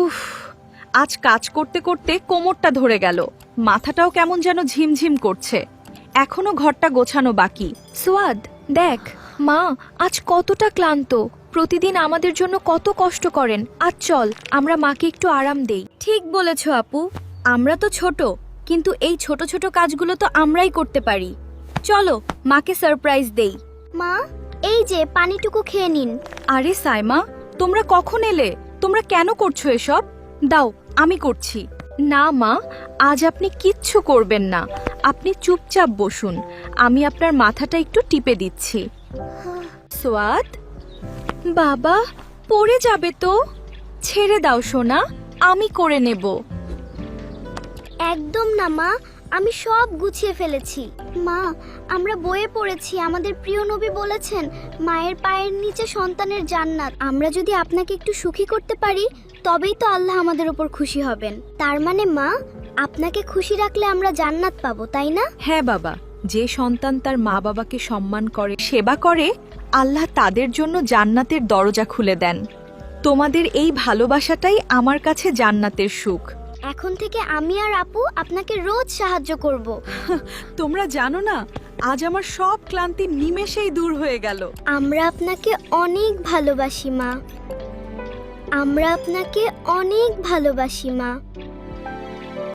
উফ, আজ কাজ করতে করতে কোমরটা ধরে গেল, মাথাটাও কেমন যেন ঝিমঝিম করছে। এখনো ঘরটা গোছানো বাকি। সোয়াদ, দেখ মা আজ কতটা ক্লান্ত। প্রতিদিন আমাদের জন্য কত কষ্ট করেন। আজ চল আমরা মাকে একটু আরাম দেই। ঠিক বলেছ আপু, আমরা তো ছোট, কিন্তু এই ছোট ছোট কাজগুলো তো আমরাই করতে পারি। চলো মাকে সারপ্রাইজ দেই। মা, এই যে পানিটুকু খেয়ে নিন। আরে সাইমা, তোমরা কখন এলে? তোমরা কেন করছো এসব? দাও, আমি করছি। না মা, আজ আপনি কিচ্ছু করবেন না। আপনি চুপচাপ বসুন, আমি আপনার মাথাটা একটু টিপে দিচ্ছি। সোয়াদ, বাবা পড়ে যাবে তো। ছেড়ে দাও সোনা, আমি করে নেব। একদম না মা, আমি সব গুছিয়ে ফেলেছি। মা, আমরা বইয়ে পড়েছি আমাদের প্রিয় নবী বলেছেন মায়ের পায়ের নিচে সন্তানের জান্নাত। আমরা যদি আপনাকে একটু সুখী করতে পারি তবেই তো আল্লাহ আমাদের উপর খুশি হবেন। তার মানে মা, আপনাকে খুশি রাখলে আমরা জান্নাত পাবো, তাই না? হ্যাঁ বাবা, যে সন্তান তার মা বাবাকে সম্মান করে, সেবা করে, আল্লাহ তাদের জন্য জান্নাতের দরজা খুলে দেন। তোমাদের এই ভালোবাসাটাই আমার কাছে জান্নাতের সুখ। এখন থেকে আমি আর আপু আপনাকে রোজ সাহায্য করব। তোমরা জানো না, আজ আমার সব ক্লান্তি নিমেষেই দূর হয়ে গেল। আমরা আপনাকে অনেক ভালোবাসি মা। আমরা আপনাকে অনেক ভালোবাসি মা।